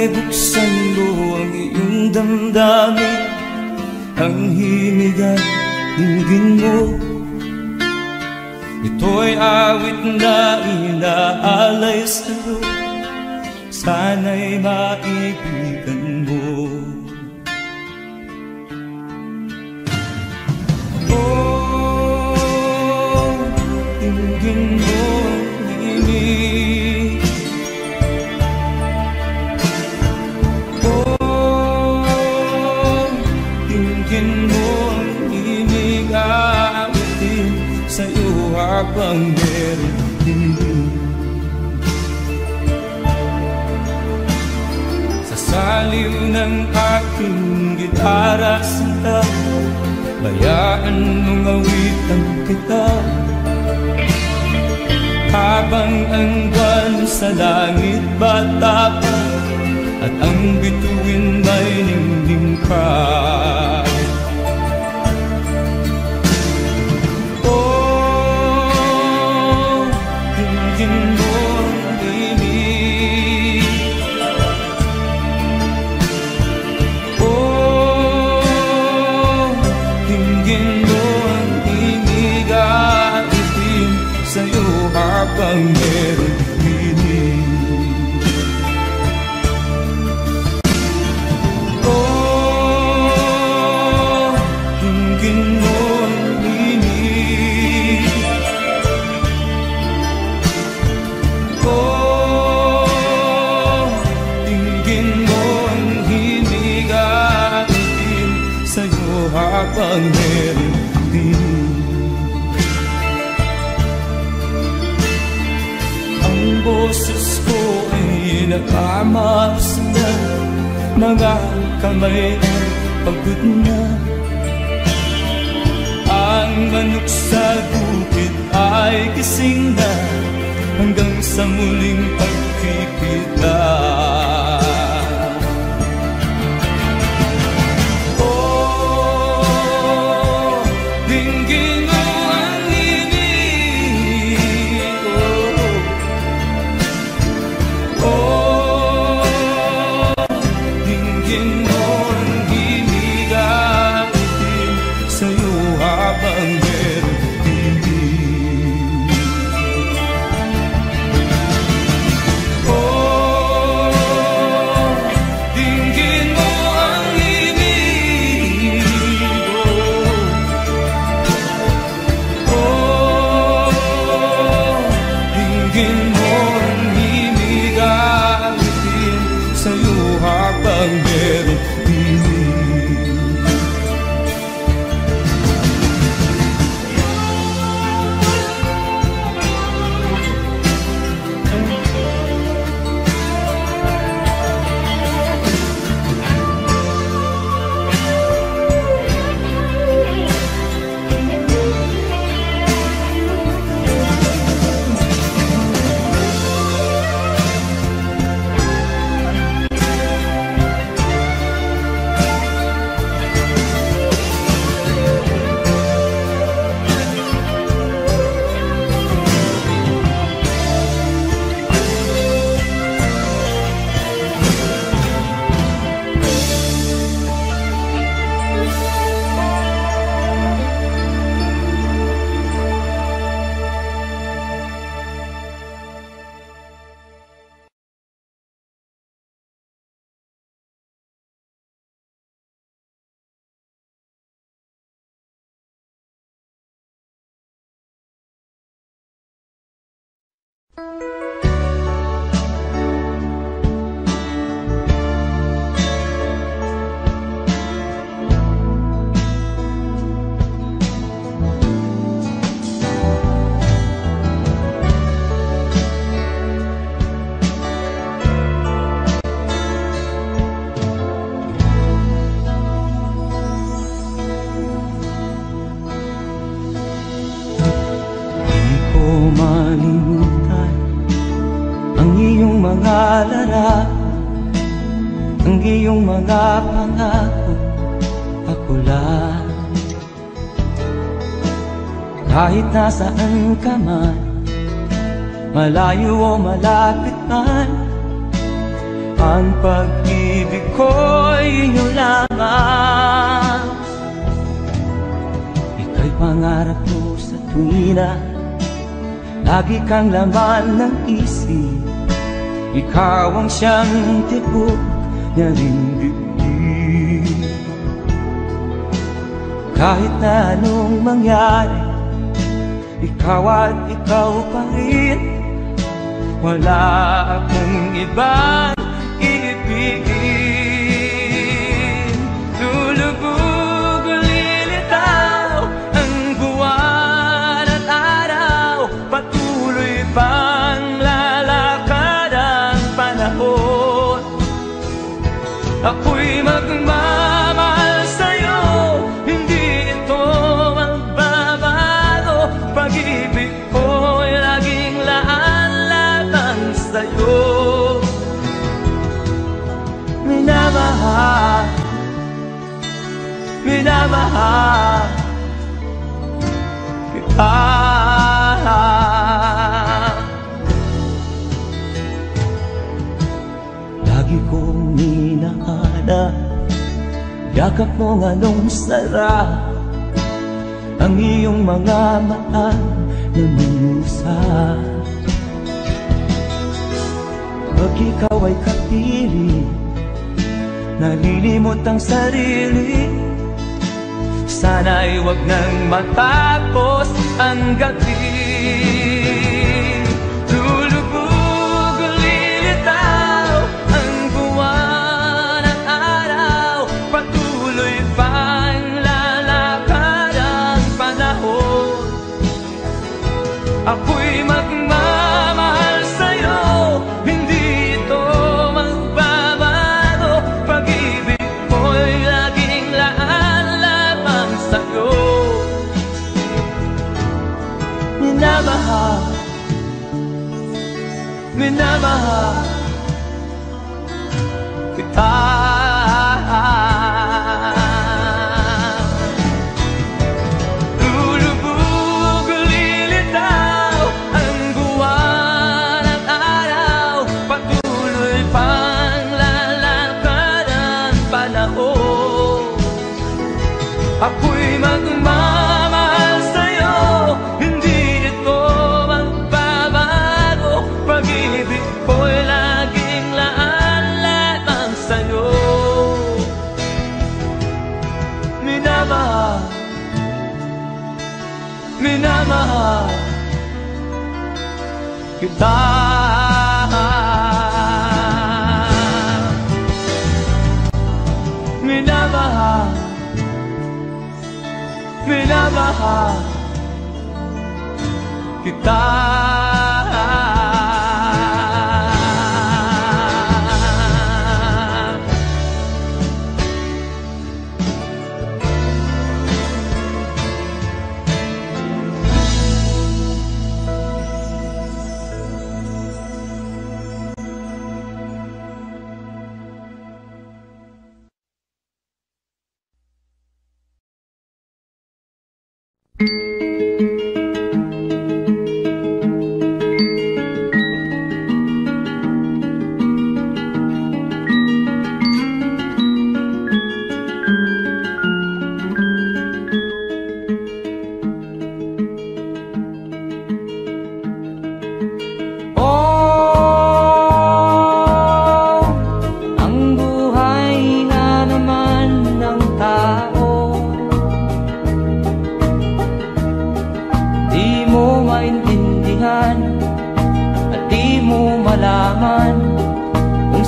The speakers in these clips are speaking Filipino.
ay buksan mo ang iyong damdamin, ang himig at dinggin mo. Ito'y awit na inaalay sa'yo, sana'y maibigan mo. Oh, dinggin mo ang himig. Oh, dinggin mo ang himig, aawitin sa'yo habang meron din. Sa saliw ng aking gitara sinta, bayaan mong awitan kita, habang ang buwan sa langit bata pa, at ang bituin may ningning pa. Habang meron pinig. Oh, dinggin mo ang himig. Oh, dinggin mo ang himig, aawitin sa'yo habang meron pinig. Ang boses ko ay nakamaas na, mga kamay ay pagod na. Ang manok sa bukid ay gising na, hanggang sa muling pagkikita. Oh, dinggin mo ang himig. Oh, dinggin mo ang himig, aawitin sa'yo habang meron pinig. Oh, dinggin mo ang himig. Oh, dinggin mo ang himig, aawitin sa'yo habang meron pinig. Malimutan ang iyong mga larap, ang iyong mga pangako, ako lang. Kahit nasaan ka man, malayo o malapit man, Ang pag-ibig ko'y inyo lamang. Ika'y pangarap ko sa tuwina, lagi kang laman ng isip. Ikaw ang siyang tibok na ring dibdib. Kahit na anong mangyari, ikaw at ikaw pa rin. Wala akong ibang iibigin. Lulubog o lilitaw ang buwan at araw, patuloy pang lalakad ang panahon. Ako'y magmamahal sa'yo, hindi ito magbabago. Pag-ibig ko'y laging laan lamang sa'yo. Minamahal, minamahal kita. Lagi kong minahana, yakap mong anong sarap, ang iyong mga mata na minusa. Pag ikaw ay kapili, nalilimot ang sarili. Sana'y wag nang matapos ang gabi. Lulubog o lilitaw ang buwan at araw, patuloy pang lalakad ang panahon. Ako'y magmamahal sa'yo, hindi ito magbabago. Pag-ibig ko'y laging laan lamang sa'yo. Minamahal, minamahal kita. Lulubog o lilitaw ang buwan at araw, patuloy pang lalakad ang panahon. Ako'y magmamahal sa'yo, hindi ito magbabago. Pag-ibig ko'y laging laan lamang sa'yo. Minamahal, minamahal kita. Minamahal, minamahal kita.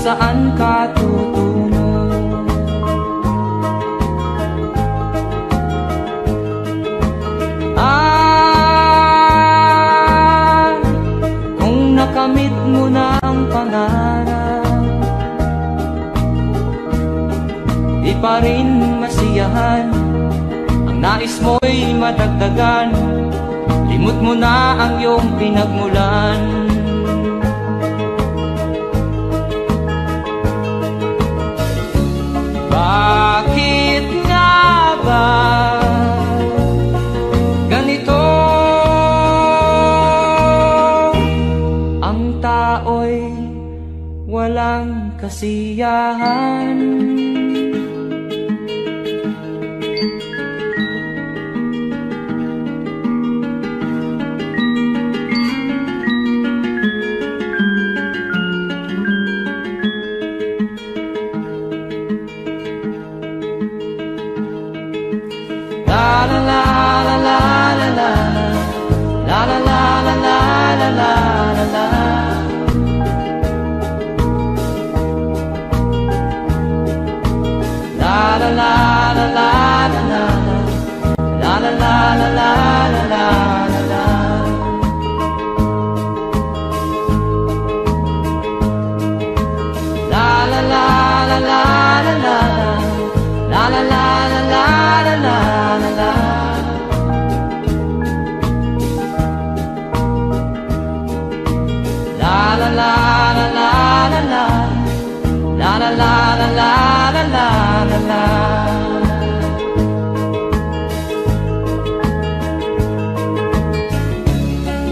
Saan ka tutungo? Kung nakamit mo na ang pangarap, di pa rin masiyahan. Ang nais mo'y madagdagan, limot mo na ang iyong pinagmulan. Bakit nga ba ganito? Ang tao'y walang kasiyahan.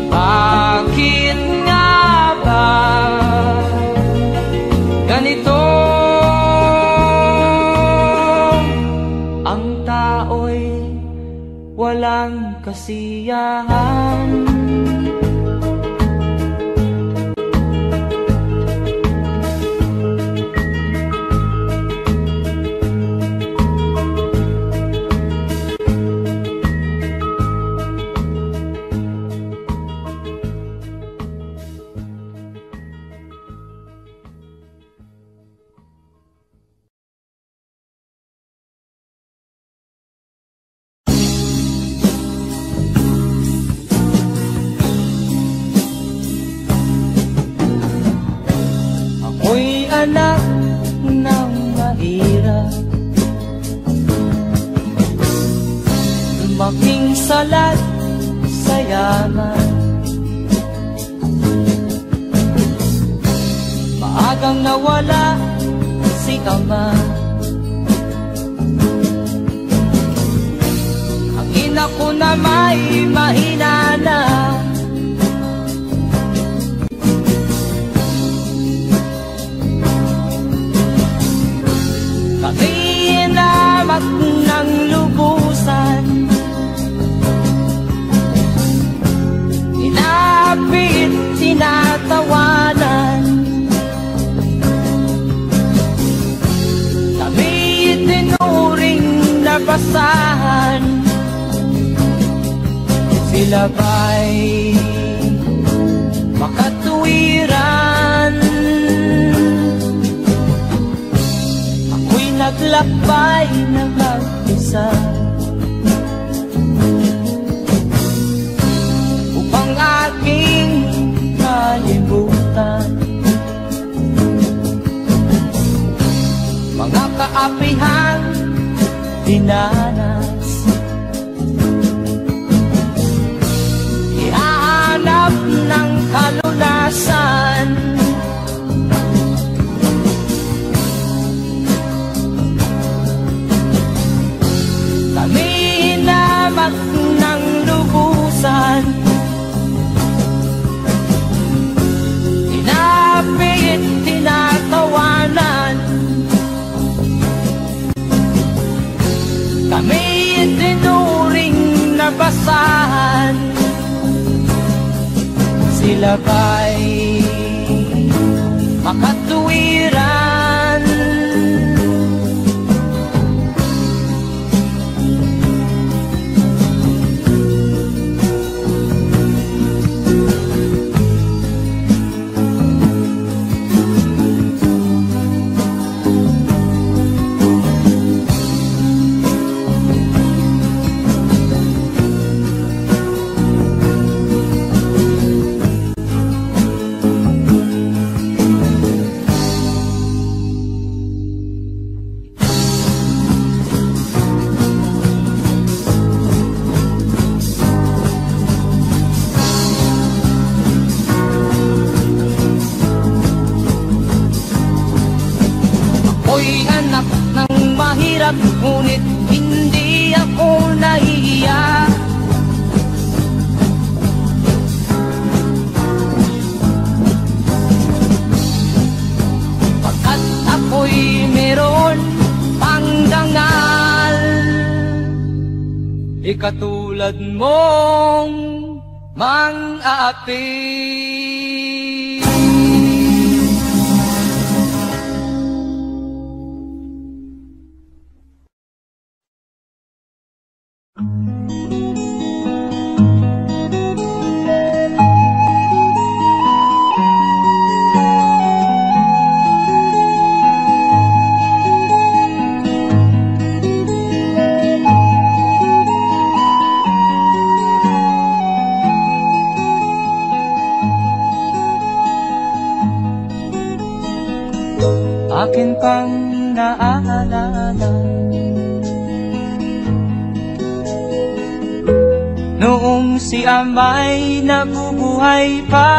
Bakit nga ba ganito? Ang tao'y walang kasiyahan. Ako'y anak ng mahirap, lumaking salat sa yaman. Maagang nawala si ama, ang ina ko na may mahina na. Kami inamat ng lubusan, inapit, tinatawanan. Kami itinuring na basahan, sila ba'y makatuwiran? Naglakbay na mag-isa upang aking kalimutan mga kaapihang dinanas. Ihahanap ng kalunasan, kami hinamak ng lubusan, inapit, tinatawanan. Kami itinuring na basahan, sila ba'y makatuwiran? Ako'y anak ng mahirap, ngunit hindi ako nahihiya. Pagkat katulad mong mang-aapi. Akin pang naaalala noong si ama'y nabubuhay pa.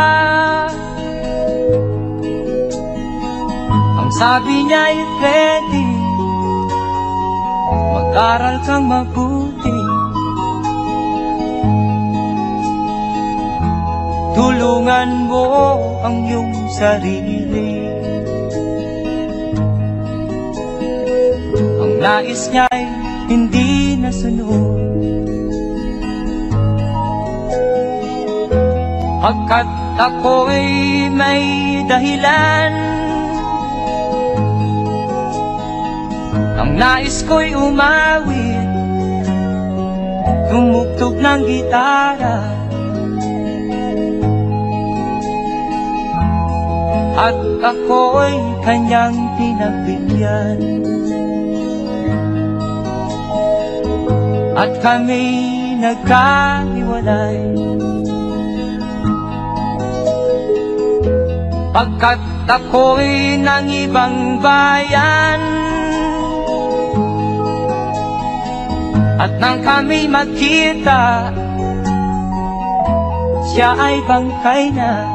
Ang sabi niya'y Freddy, mag-aral kang mabuti, tulungan mo ang iyong sarili. Ang nais niya'y hindi nasunod, pagkat ako'y may dahilan. Ang nais ko'y umawit, tumugtog ng gitara, at ako'y kanyang pinabigyan. At kami nagkahiwalay, pagkat ako'y ng ibang bayan. At nang kami magkita, siya ay bangkay na.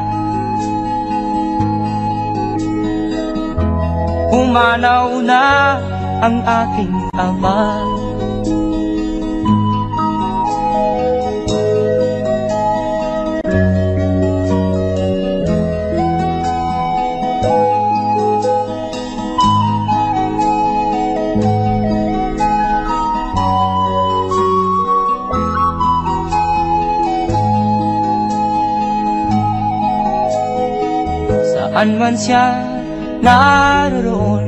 Pumanaw na ang aking ama. Saan man siya naroon,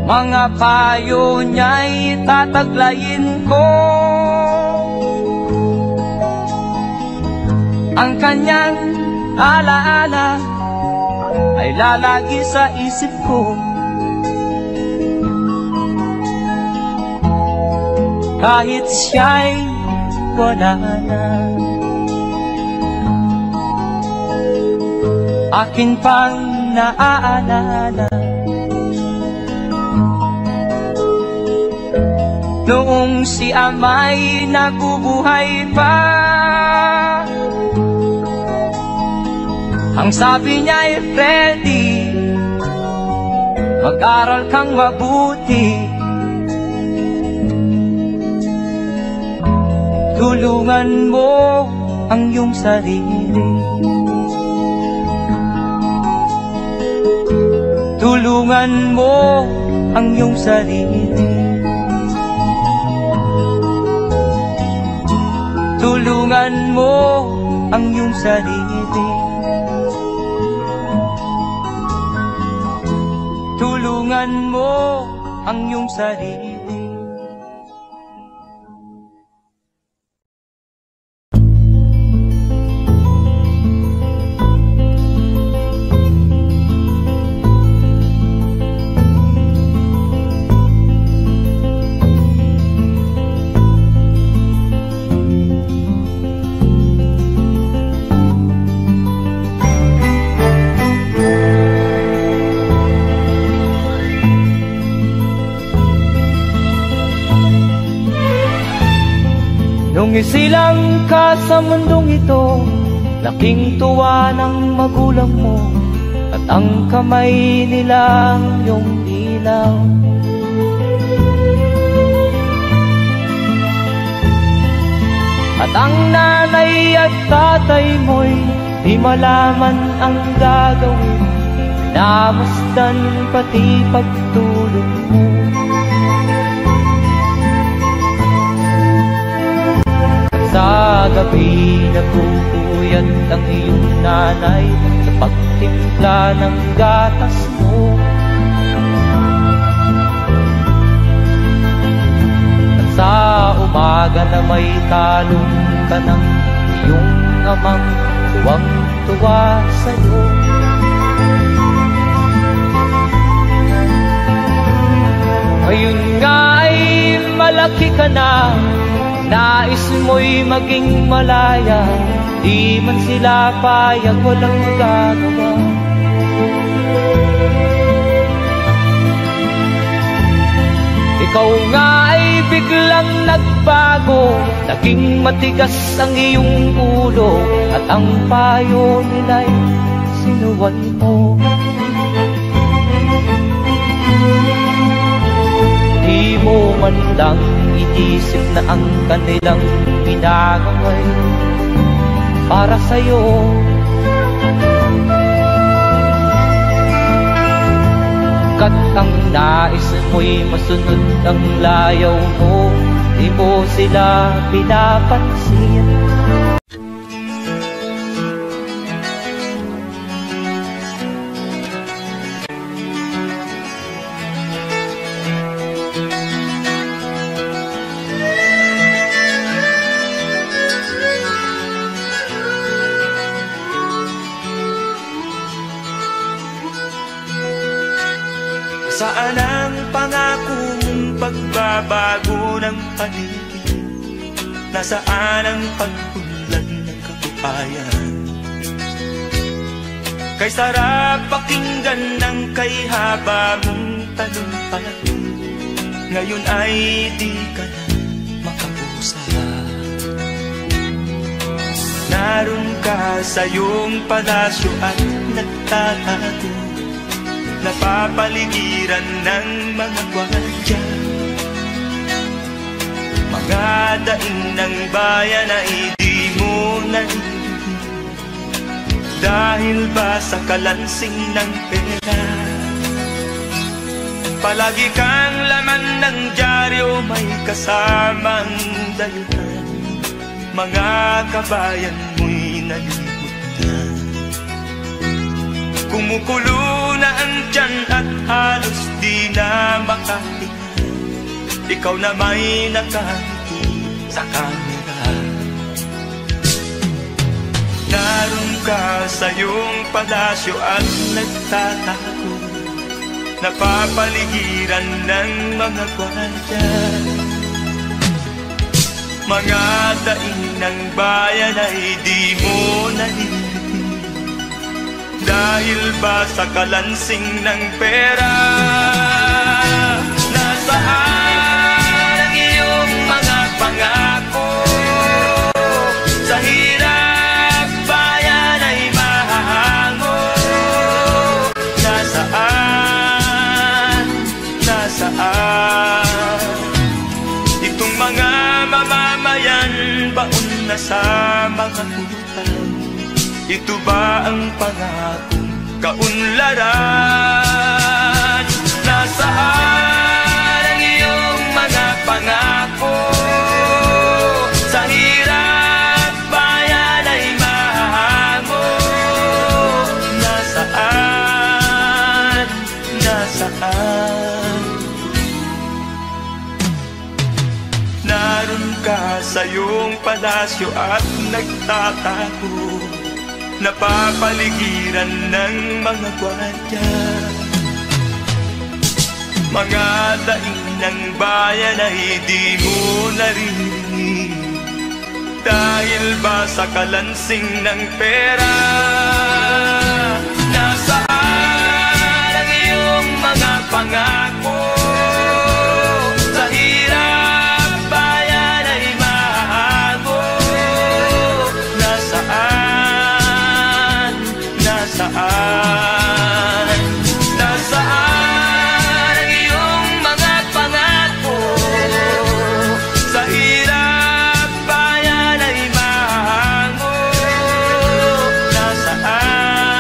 mga payo niya'y tataglayin ko. Ang kanyang alaala ay lalagi sa isip ko, kahit siya'y wala na. Akin pang naaalala noong si ama'y nabubuhay pa. Ang sabi niya'y Freddy, mag-aral kang mabuti, tulungan mo ang iyong sarili. Tulungan mo ang iyong sarili. Tulungan mo ang iyong sarili. Tulungan mo ang iyong sarili. Nung isilang ka sa mundong ito, laking tuwa ng magulang mo, at ang kamay nilang iyong ilaw. At ang nanay at tatay mo'y di malaman ang gagawin, namasdan pati pagtulog mo. gabi nagpupuyat ang iyong nanay sa pagtimpla ng gatas mo. At sa umaga na may talong ka ng iyong amang tuwang-tuwa sa'yo. Ngayon nga ay malaki ka na, nais mo'y maging malaya, di man sila payag, walang magagawa. Ikaw nga ay biglang nagbago, naging matigas ang iyong ulo, at ang payo nila'y sinuway mo. Di mo man lang inisip na ang kanilang ginagaway para sa'yo. Kat ang nais mo'y masunod ang layaw mo, di mo sila pinapansin. Saan ang pangako mong pagbabago ng paligid? Nasaan ang pag-unlad ng kabuhayan? Kay sarap pakinggan ng kay haba mong talumpati, ngayon ay di ka na makapusa. Naroon ka sa iyong palasyo at nagtatago, napapaligiran ng mga gwardiya. Mga daing ng bayan na hindi mo narinig, dahil ba sa kalansing ng pera? Palagi kang laman ng dyaryo, may kasamang dayuhan, mga kabayan mo'y nalimutan. Kumukulo na ang tiyan at halos di na makahinga, ikaw na may nakangiti sa kamera. Naroon ka sa iyong palasyo at nagtatago, napapaligiran ng mga gwardiya. Mga daing ng bayan ay di mo narinig, dahil ba sa kalansing ng pera? Nasaan ang iyong mga pangako? Sa hirap bayan ay mahahango. Nasaan? Nasaan? Itong mga mamamayan, baon na sa mga utang. Ito ba ang pangakong kaunlaran? Nasaan ang iyong mga pangako? Sa hirap bayan ay mahahango. Nasaan? Nasaan? Naroon ka sa iyong palasyo at nagtatago, napapaligiran ng mga gwardiya. Mga daing ng bayan ay di mo narinig, dahil ba sa kalansing ng pera? Nasaan ang iyong mga pangako? Sa hirap bayan ay mahahango. Nasaan? Nasaan? Nasaan ang iyong mga pangako? Sa hirap bayan ay mahango. Nasaan?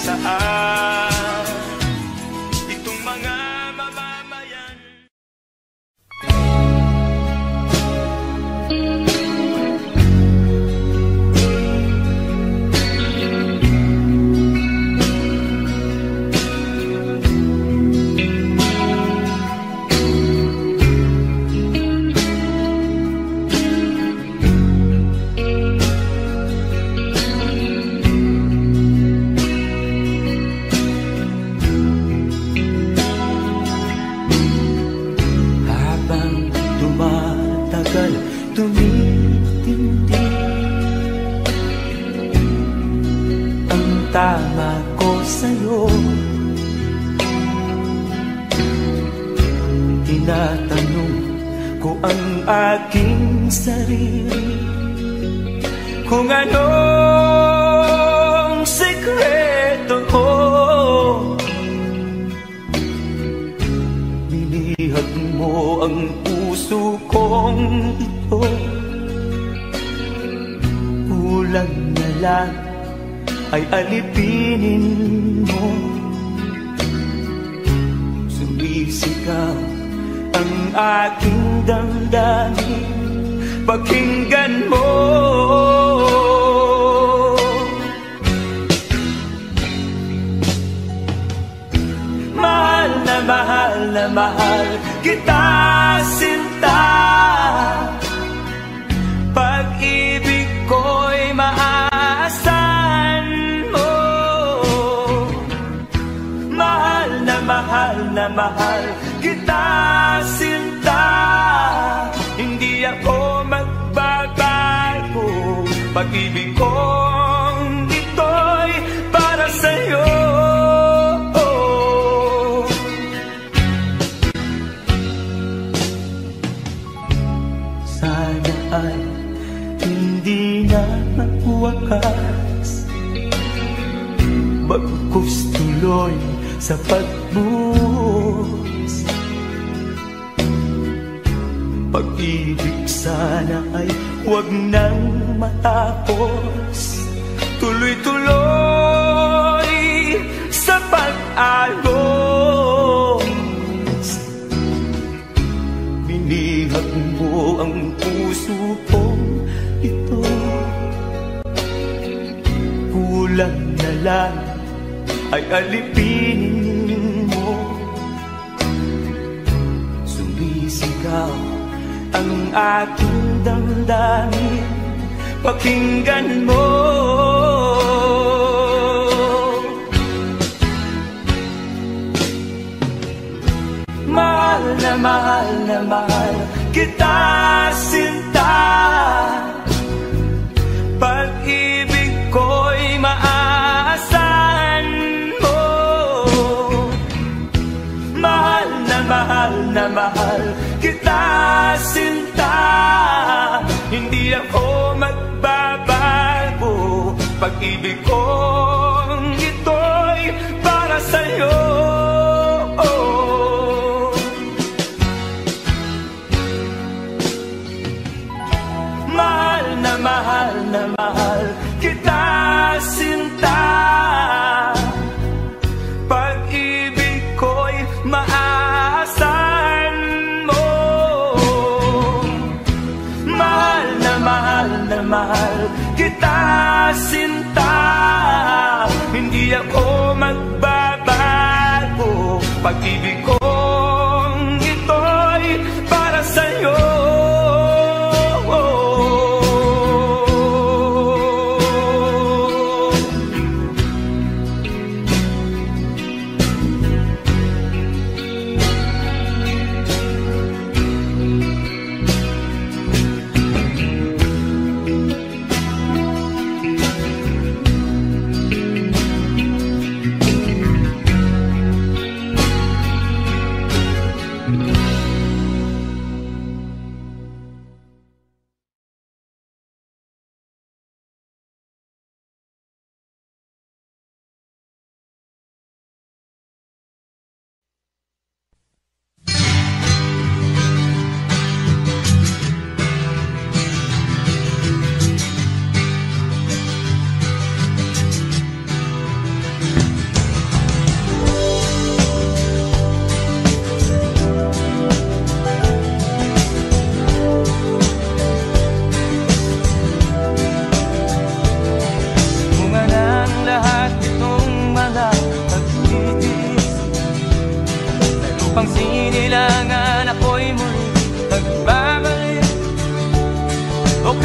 saan itong mga mamamayan. Tumitindi ang tama ko sa'yo. Tinatanong ko ang aking sarili kung anong sekreto ko. Binihag mo ang puso kong ito, kulang na lang ay alipinin mo. Sumisigaw ang aking damdamin, pakinggan mo. Mahal na mahal na mahal kita, sinta. Pag-ibig ko'y maaasahan mo. Mahal na mahal na mahal kita, sinta. Hindi ako magbabago. Pag-ibig kong ito'y para sa'yo. Sana ay hindi na magwakas, bagkus tuloy sa pagbuhos. Pag-ibig sana ay huwag nang matapos, tuloy-tuloy sa pag-alos. Binihag mo ang puso kong ito, kulang na lang ay alipinin mo. Sumisigaw ang aking damdamin, pakinggan mo. Mahal na mahal na mahal kita, sinta. Pag-ibig ko'y maaasahan mo. Mahal na mahal kita, sinta. Hindi ako magbabago. Pag-ibig kong ito'y para sa'yo. Mahal na mahal kita, sinta. Pag-ibig ko'y maaasahan mo. Mahal na mahal kita, sinta. Hindi ako magbabago. Pag-ibig kong ito'y para sa'yo.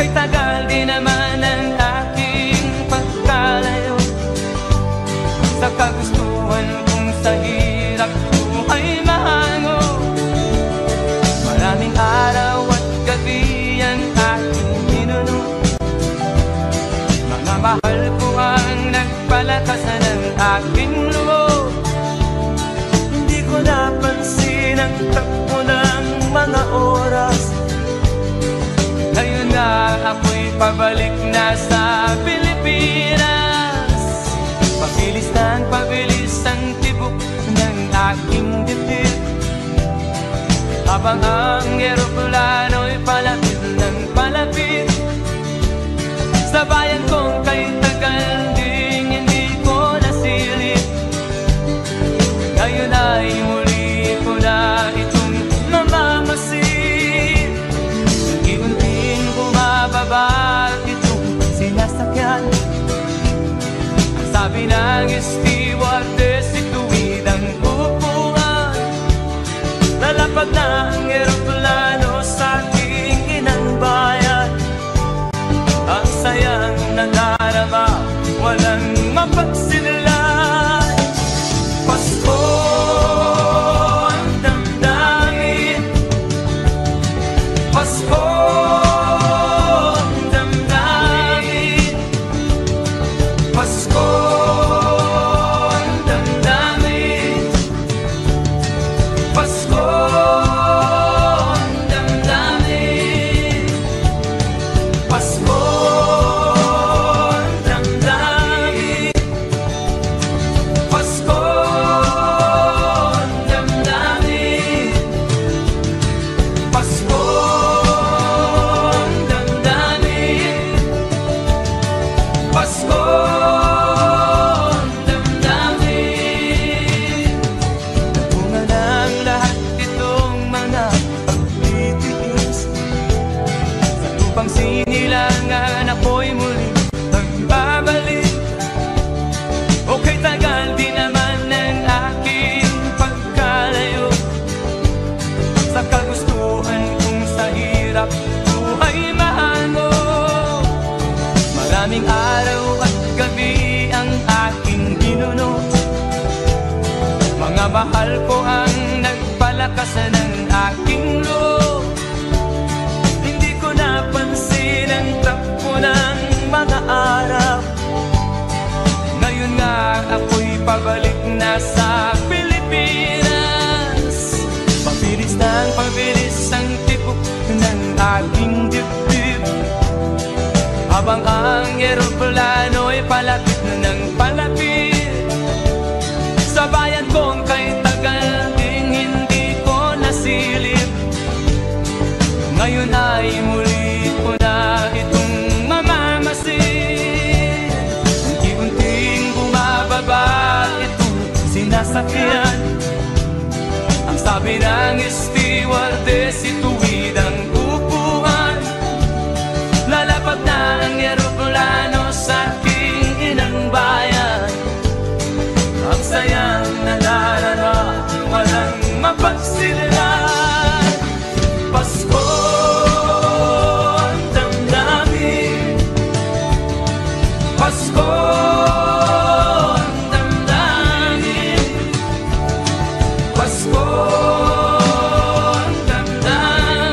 Kay tagal din naman ang aking pagkalayo sa kagustuhan kong sa hirap buhay mahango. Maraming araw at gabi ang aking pinuno. Mga mahal ko ang nagpalakasan ng aking loob. Hindi ko napansin ang takbo ng mga oras. Ngayon nga ako'y pabalik na sa Pilipinas. Pabilis ang tibok ng aking dibdib, habang ang eroplano'y palapit ng palapit sa bayan kong kay tagal ding hindi ko nasilip. Ngayon ay muli ko na itong mamamasid. Unti-unting bumababa itong sinasakyan. Ang sabi ng stewardess, ituwid ang upuan. Lalapag na ang eroplano sa aking inang bayan. Ang sayang nadarama, walang mapagsinilay. Pasko ang damdamin, Pasko ang damdamin, Pasko ang damdamin, Pasko ang damdamin, Pasko. Sinilangan ako'y muli magbabalik. O kay tagal di naman ng aking pagkalayo sa kagustuhan kong sa hirap buhay mahango. Maraming araw at gabi ang aking ginuno. Mga mahal ko ang nagpalakasan ng aking loob. Napansin ang takbo ng mga araw. Ngayon nga ako'y pabalik na sa Pilipinas. Pabilis ang tibok ng aking dibdib, habang ang eroplano'y palapit ng palapit sa bayan kong kay tagal ding hindi ko nasilip. Ngayon ay muli ko na itong mamamasid. Unti-unting bumababa itong sinasakyan. Ang sabi ng stewardess, ituwid ang upuan. Lalapag na ang eroplano sa aking inang bayan. Ang sayang nadarama, walang mapagsillan. Pasko ang damdamin, Pasko ang damdamin, Pasko ang damdamin.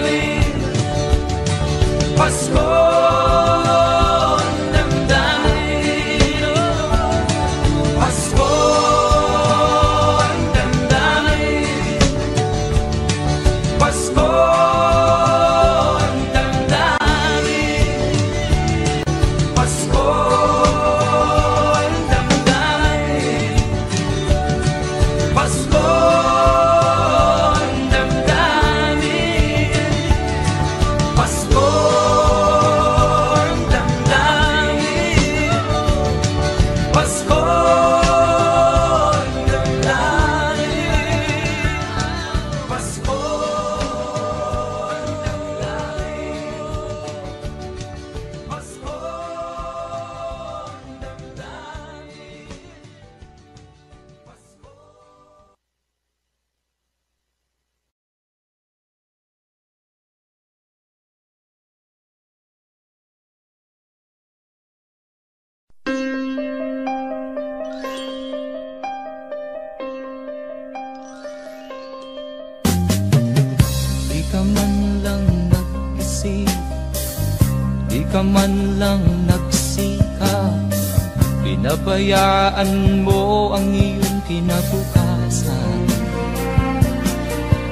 pabayaan mo ang iyong kinabukasan.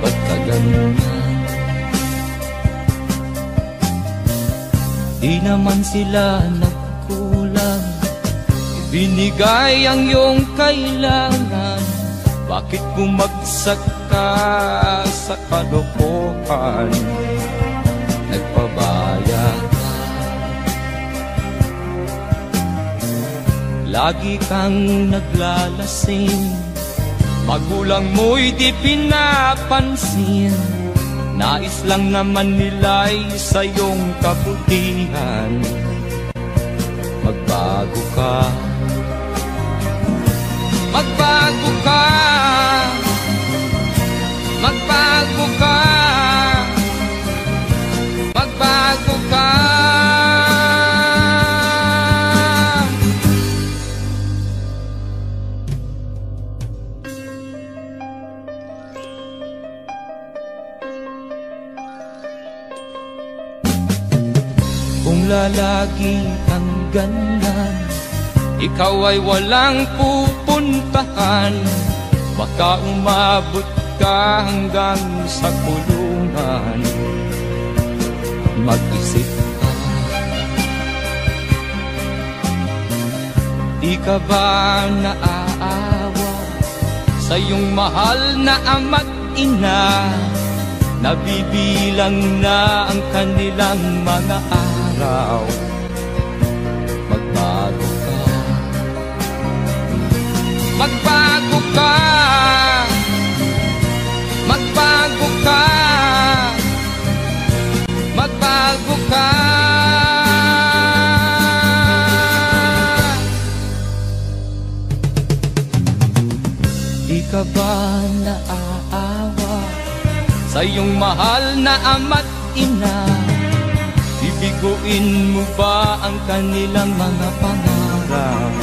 Pagkaganyan, di naman sila nagkulang. Ibinigay ang iyong kailangan. Bakit bumagsak ka sa kalokohan? Nagpabaya ka, lagi kang naglalasing. Magulang mo'y di pinapansin. Nais lang naman nila'y sa iyong kabutihan. Magbago ka, magbago ka, magbago ka, magbago ka. Kung lalagi kang ganyan, ikaw ay walang pupuntahan. Baka umabot ka hanggang sa kulungan. Mag-isip ka, di ka ba naaawa sa iyong mahal na ama't ina? Nabibilang na ang kanilang mga araw. Magbago ka, magbago ka, magbago ka, magbago ka. Di ka ba naaawa sa iyong mahal na ama't ina? Bibiguin mo ba ang kanilang mga pangarap?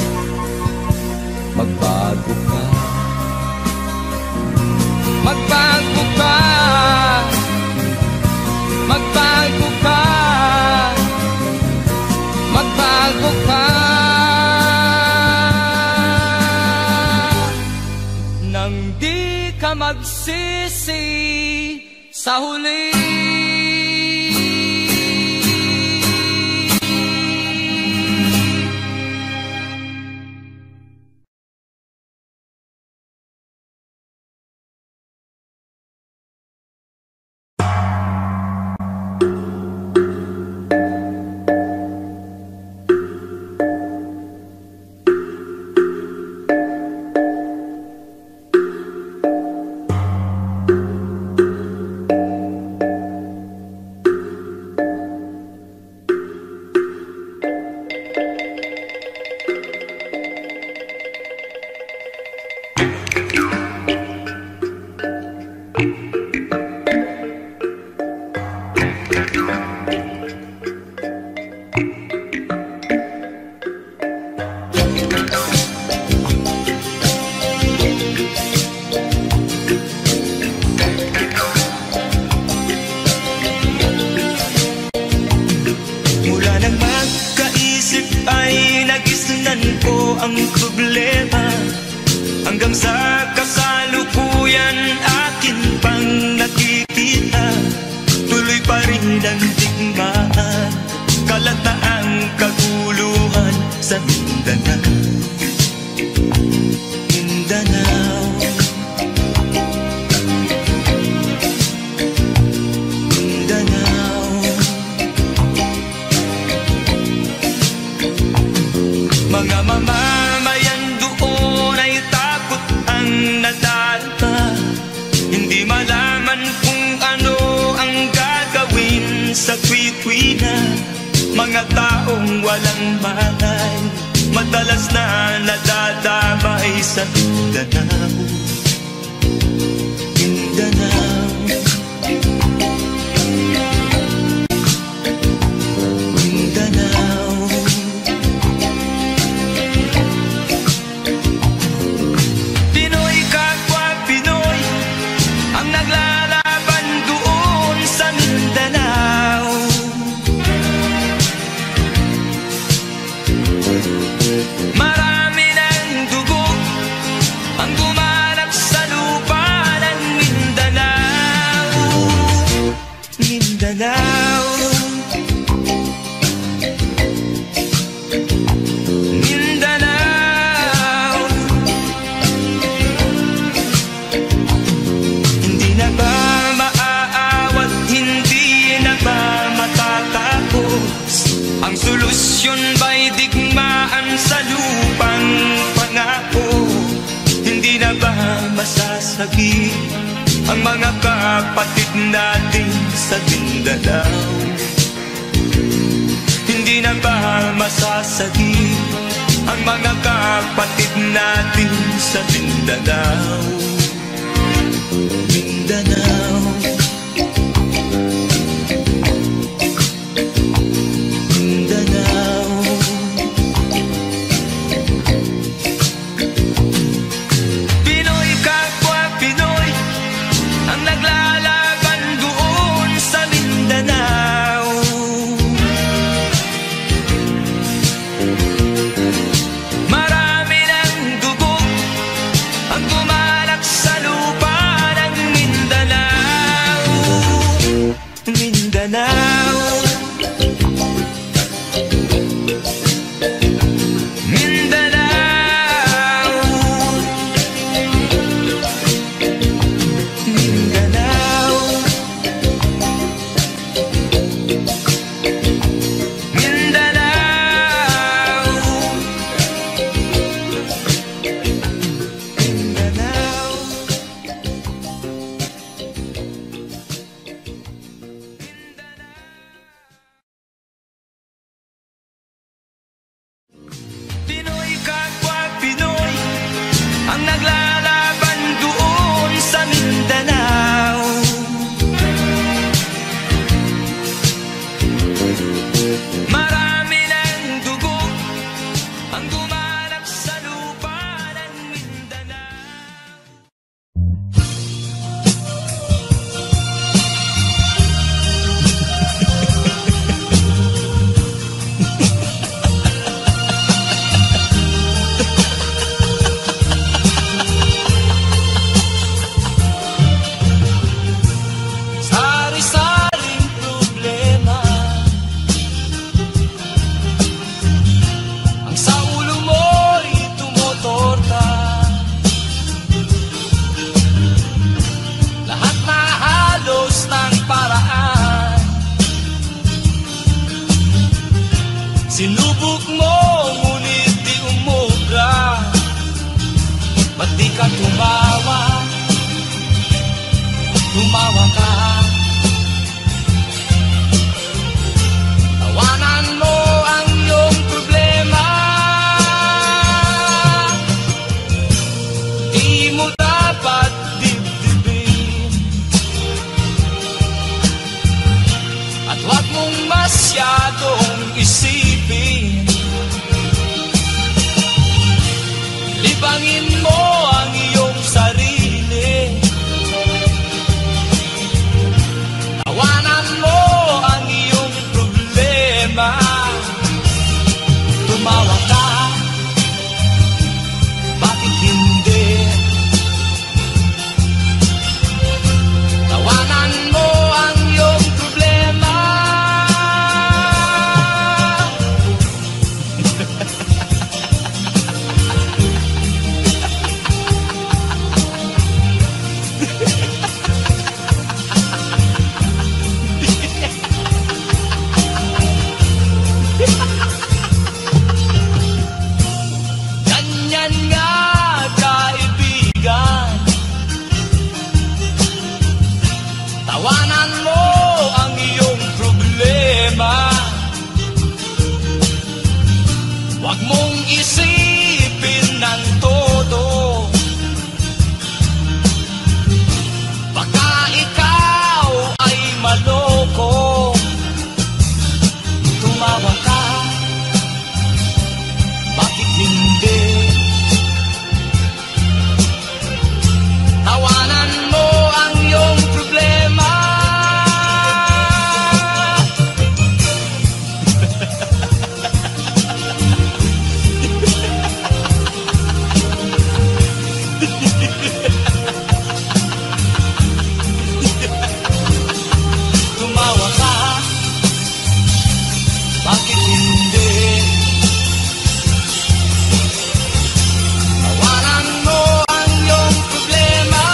Magbago ka, magbago ka, magbago ka, magbago ka. Nang di ka magsisi sa huli. Ang problema hanggang sa kasalukuyan akin pang nakikita. Tuloy pa rin ang digmaan, kalataang kaguluhan sa Mindanao. Mindanao, Mindanao. Mga mamamayan doon ay takot ang nadalpa. Hindi malaman kung ano ang gagawin sa kwikwi na mga taong walang malay. Madalas na nadadamay sa Mindanao. Mindanao, Mindanao. Pinoy kapwa Pinoy ang naglalaban doon sa Mindanao. Marami ang gumanap sa lupa ng Mindanao. Mindanao, Mindanao. Hindi na ba maaawat, hindi na ba matatapos? Ang solusyon ba'y digmaan sa lupang pangako? Hindi na ba masasagi ang mga kapatid natin sa Mindanao? Hindi na ba masasagi ang mga kapatid natin sa Mindanao? Mindanao, Mindanao. Pinoy kapwa Pinoy ang naglalaban doon sa Mindanao. Marami ng dugo ang gumalak sa lupa ng Mindanao. Mindanao, Mindanao, Mindanao, Mindanao, Mindanao. Pinoy kapwa Pinoy ang naglalaban doon sa Mindanao. Marami ng dugo ang gumanap sa lupa ng Mindanao. Sari-saring problema ang sa ulo mo'y tumutorta. Lahat na halos ng paraan sinubok mo, ngunit di umubra. Ba't di ka tumawa? Tumawa ka. Tawanan mo ang iyong problema. Di mo dapat dibdibin at huwag mong masyadong isipin. Libangin mo ang iyong sarili. Tawanan mo ang iyong problema. Tumawa ka, bakit hindi? Tumawa ka, bakit hindi? Tawanan mo ang iyong problema.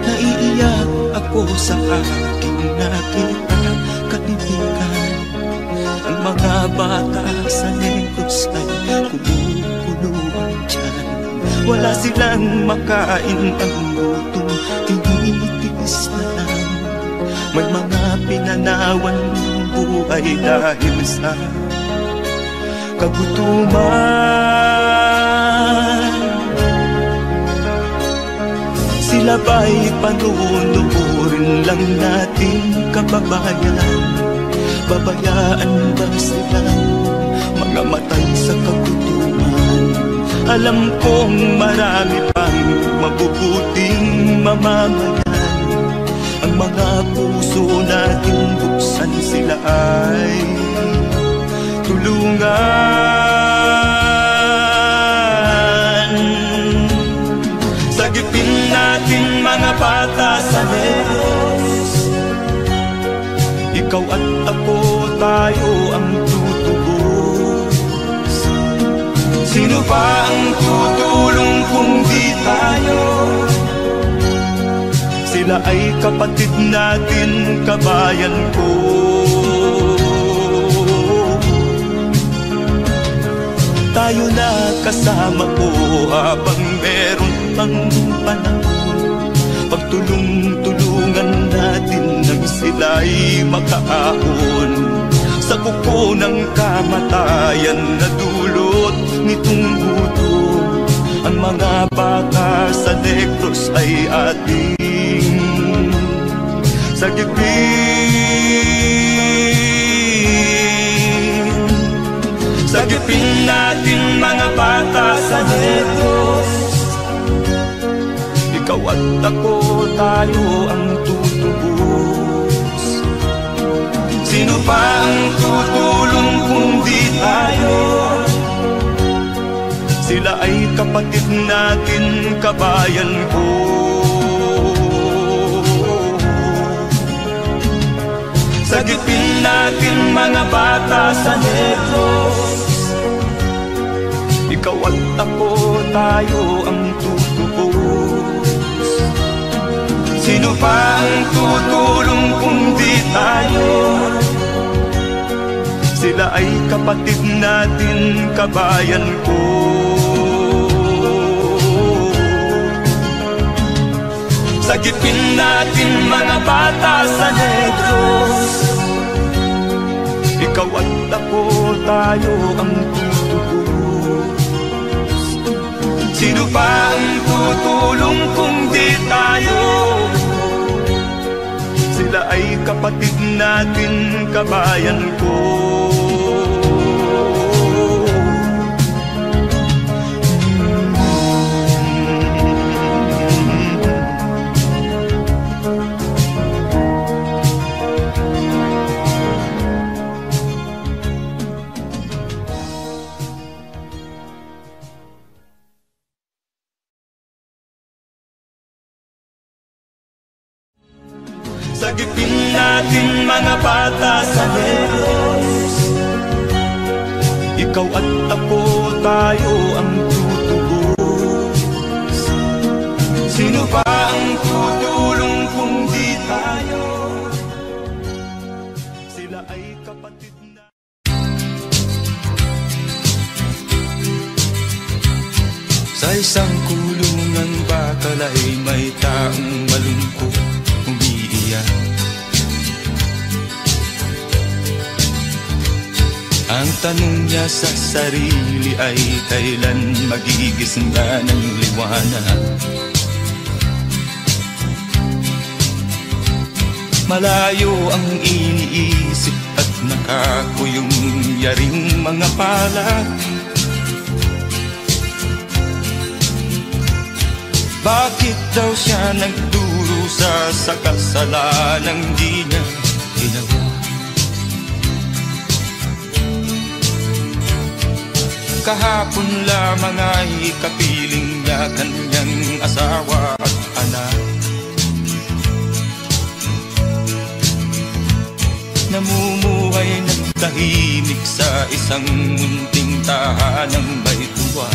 Naiiyak ako sa aking nakita, kaibigan. Ang mga bata sa Negros ay kumukuluan dyan. Wala silang makain, ang gutom tinitiis na lang. May mga pinanawan ng buhay dahil sa kagutuman. Sila ba'y panunurin lang natin, kababayan? Babayaan ba silang mga matay sa kagutuman? Alam kong marami pang mabubuting mamamayan. Ang mga puso natin buksan, sila ay tulungan. Sagipin natin mga bata sa Negros. Ikaw at ako, tayo ang tutubos. Sino ba ang tutulong kung di tayo? Sila ay kapatid natin, kabayan ko. Tayo na kasama ko habang meron pang panahon. Pagtulong-tulungan natin nang sila'y makaahon sa kuko ng kamatayan na dulot nitong gutom. Ang mga bata sa Negros ay ating sagipin. Sagipin natin mga bata sa Negros. Ikaw at ako, tayo ang tutubos. Sino pa ang tutulong kung di tayo? Sila ay kapatid natin, kabayan ko. Sagipin natin mga bata sa Negros. Ikaw at ako, tayo ang tutubos. Sino pa ang tutulong kung di tayo? Sila ay kapatid natin, kabayan ko. Sagipin natin mga bata sa Negros. Ikaw at ako, tayo ang tutubos. Sino pa ang tutulong kung di tayo? Sila ay kapatid natin, kabayan ko. Sagipin natin mga bata sa Negros. Ikaw at ako, tayo ang tutubos. Sino pa ang tutulong kung di tayo? Sila ay kapatid na. Sa isang kulungan bakal ay may taong malungkot umiiyak. Ang tanong niya sa sarili ay kailan magigising na ng liwanag. Malayo ang iniisip at nakakuyong yaring mga palad. Bakit daw siya nagdurusa sa kasalanang di niya ginawa? Kahapon lamang ay kapiling niya kanyang asawa at anak. Namumuhay ng tahimik sa isang munting tahanang may tuwa.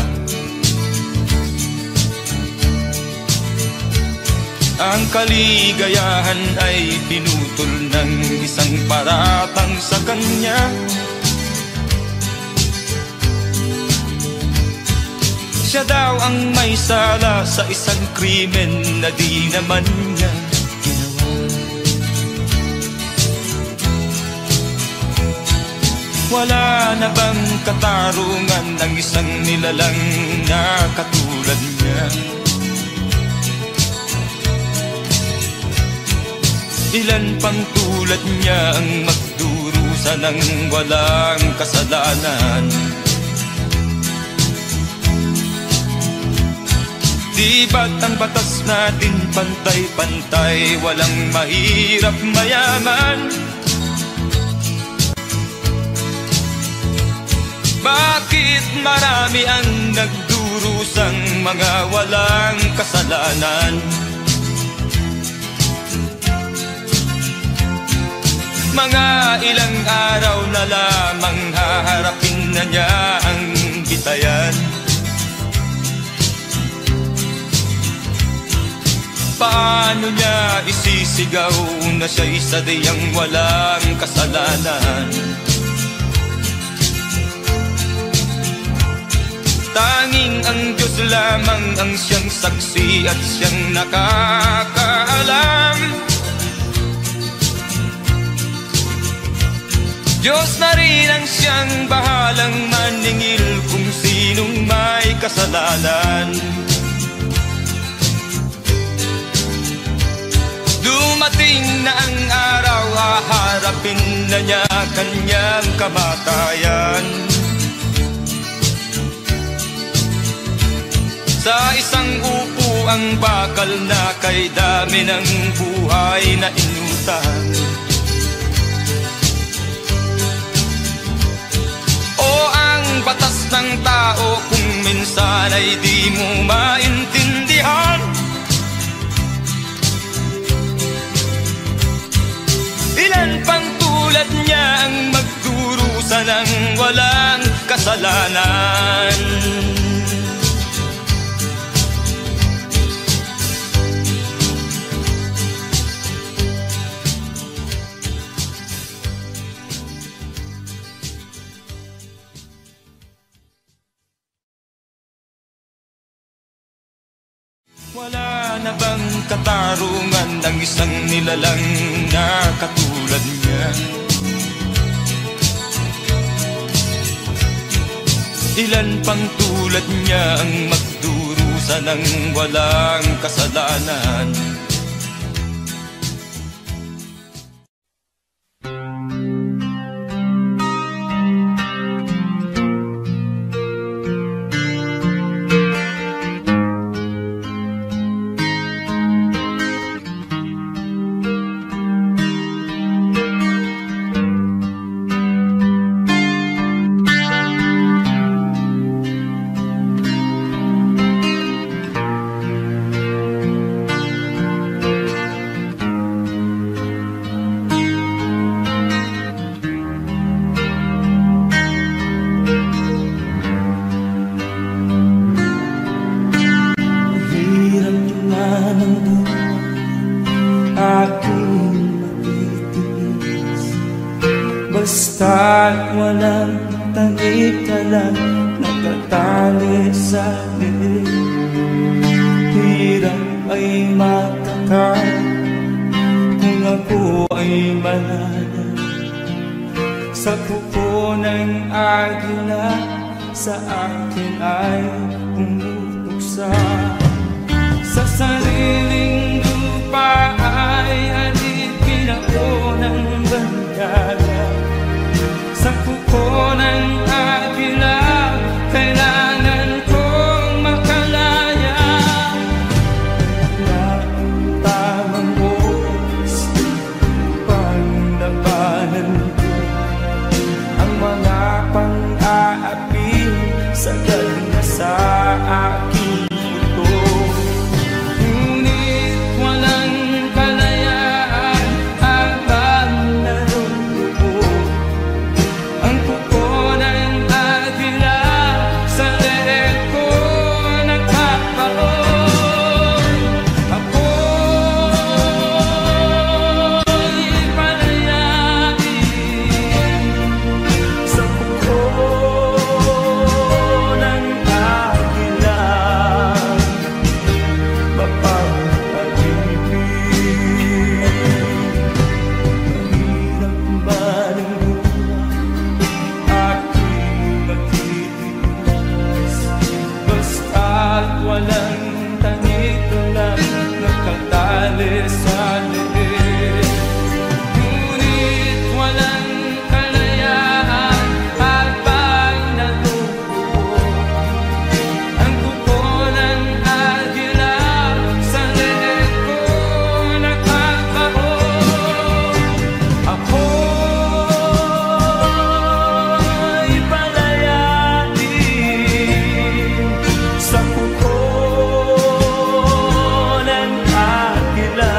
Ang kaligayahan ay pinutol ng isang paratang sa kanya. Siya daw ang may sala sa isang krimen na di naman niya ginawa. Wala na bang katarungan ng isang nilalang na katulad niya? Ilan pang tulad niya ang magdurusa ng walang kasalanan? Di ba't ang batas natin pantay-pantay, walang mahirap mayaman? Bakit marami ang nagdurusang mga walang kasalanan? Mga ilang araw na lamang haharapin na niya ang bitayan. Paano niya isisigaw na siya'y sadyang walang kasalanan? Tanging ang Diyos lamang ang siyang saksi at siyang nakakaalam. Diyos na rin ang siyang bahalang maningil kung sinong may kasalanan. Dumating na ang araw, haharapin na niya kanyang kamatayan. Sa isang upo ang bakal na kay dami ng buhay na inutang. O ang batas ng tao kung minsan ay di mo maintindihan. Ilan pang tulad niya ang magdurusa ng walang kasalanan? Wala na bang katarungan ng isang nilalang na katulad niya? Ilan pang tulad niya ang magdurusa ng walang kasalanan? Basta't walang tanik ka lang nakatali sa akin. Hirap ay matakan kung ako ay malala. Sa kuko ng agila sa akin ay umuksa. Sa sariling lupa ay alipin ako ng banyaga. Sa kuko ng agila kailangan kong makalaya. Na ang tamang oras upang labanan ko ang mga pang-aapi sagad na sa aking ito. Ngunit walang kalayaan habang narumupo ang kuko ng agila sa leeg ko nagkakaroon. Ako'y palayain sa kuko ng agila, mapapag-ibig. Mahirap ba ng buhay aking matitigas, basta't walang tanik lang nakatali sa leeg. Ngunit walang kalayaan habang natutupo ang kuko ng agila sa leeg ko nakakaroon. Ako'y palayain sa kuko ng agila,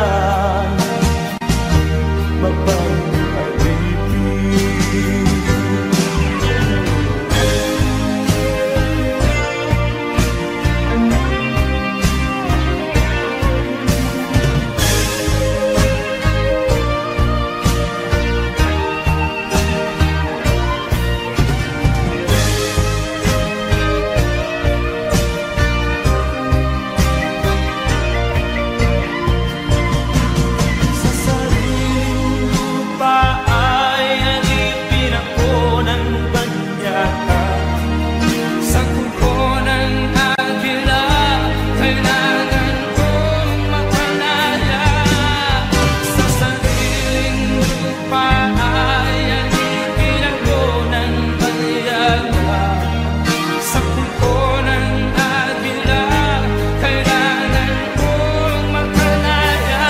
sa sariling lupa ay alipin ako ng banyaga. Sa kuko ng agila kailangan kong makalaya. Sa sariling lupa ay alipin ako ng banyaga. Sa kuko ng agila kailangan kong makalaya.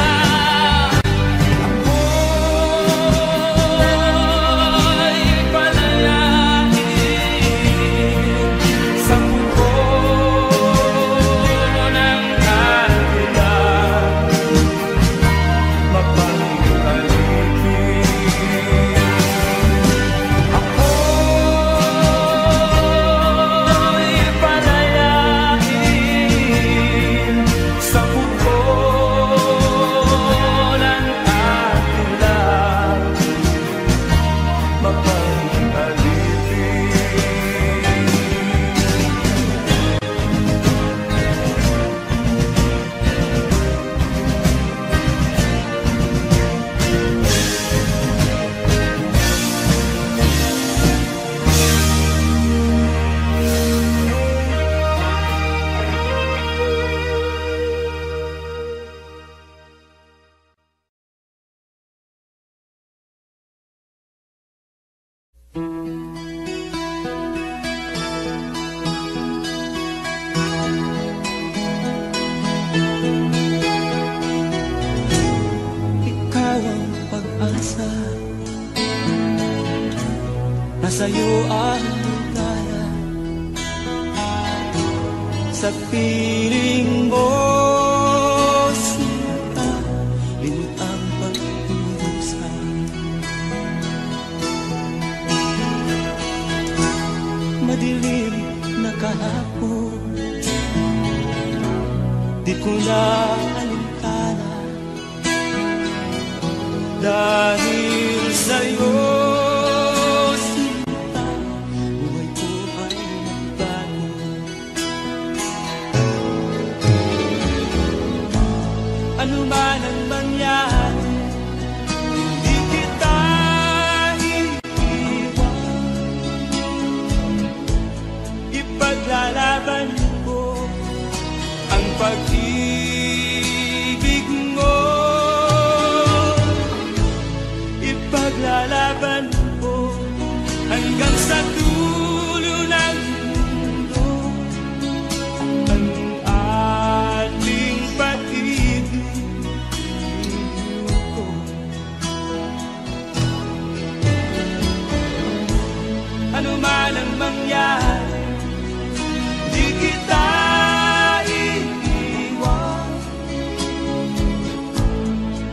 Ako'y palayain sa kuko ng agila, mapag-ibig. Ako'y palayain sa kuko ng agila, mapag-ibig. Ikaw ang pag-asa, nasa'yo ang ligaya. Sa piling mo sinta, limot ang pag-iusa. Madilim na kahapon, di ko na alintana. Dahil sa'yo, sinta, buhay ko ay nagbago. Ano man ang mangyari, hindi kita iiwan. pag-ibig mo. Ipaglalaban ko hanggang sa dulo ng mundo ang ating pag-ibig ko. Ano man ang mangyari, di kita iiwan.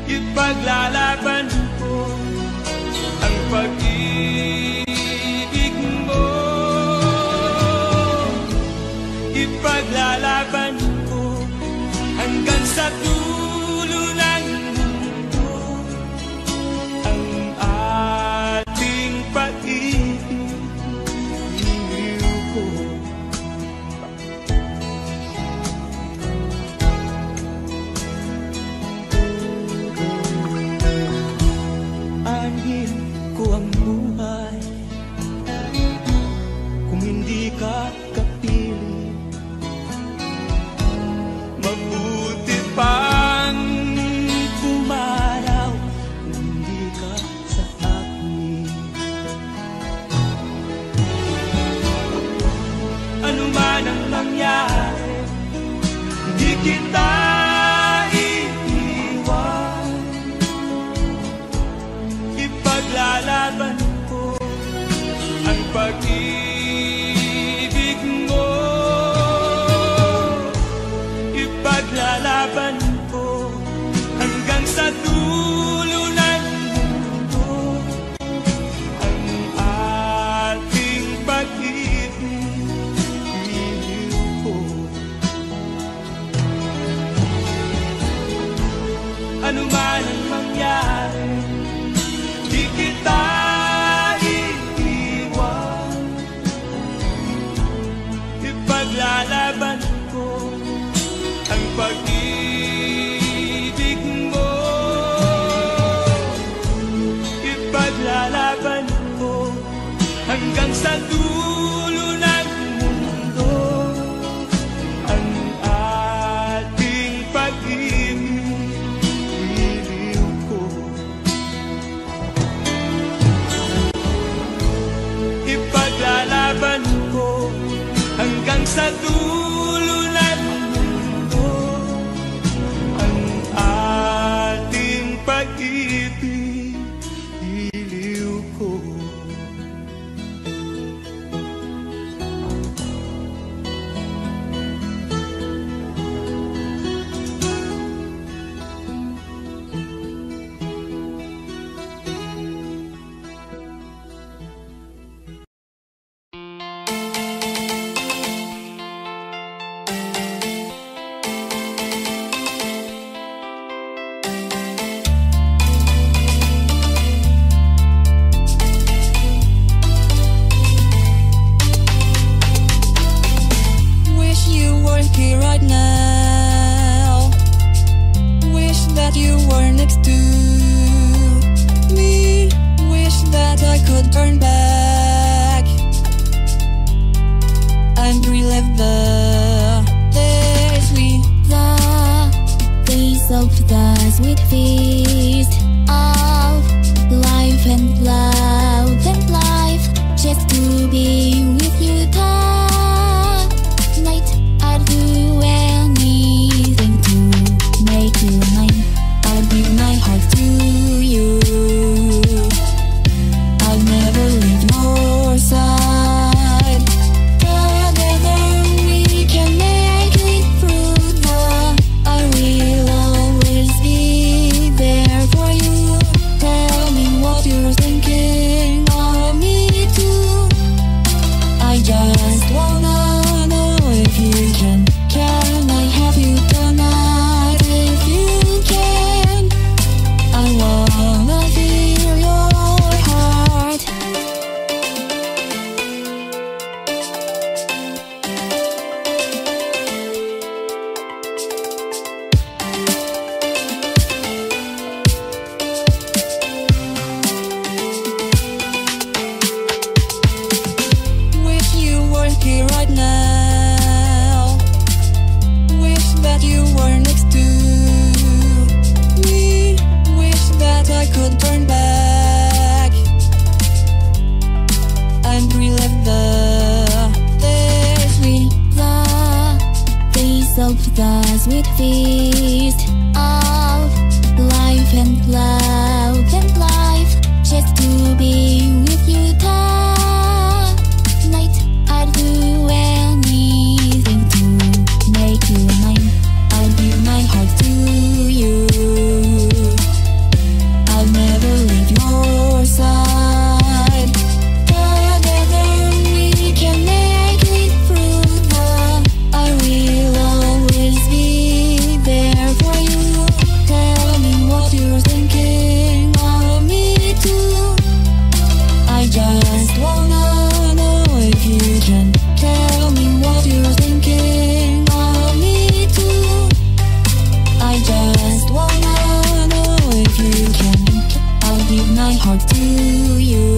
Ipaglalaban ko ang pag-ibig mo. Ipaglalaban ko hanggang sa dulo ng mundo ang ating pag-ibig ko. Anhin ko ang buhay kung hindi ka kapiling. Mabuti pang pumaraw kung hindi ka sa akin. Ano man ang mangyari, hindi kita iiwan. Ipaglalaban ko ang pag-ibig mo. Ipaglalaban ko hanggang sa dulo ng mundo ang ating pag-ibig ko. Ano man ang mangyari, di kita iiwan. Ipaglalaban ko ang pag-ibig mo. Ipaglalaban ko hanggang sa dulo ng mundo ang ating pag-ibig ko. Ipaglalaban ko hanggang sa dulo ng mundo ang ating pag-ibig ko. Wish you were here right now. Wish that you were next to me. Wish that I could turn back and relive the days of the sweet feast of life and love and life, just to be with you tonight. I'd do anything to make you mine. I'll give my heart to you. I'll never leave your side. Together we of the sweet feast of life and love and life, just to be with you tonight. I'd do anything to make you mine. I'll give my heart to you. I'll never leave your side. Together we can make it through. I will always be there for you. Tell me what you're thinking of me too. I just wanna know if you can. Tell me what you're thinking of me too. I just wanna know if you can. I'll give my heart to you.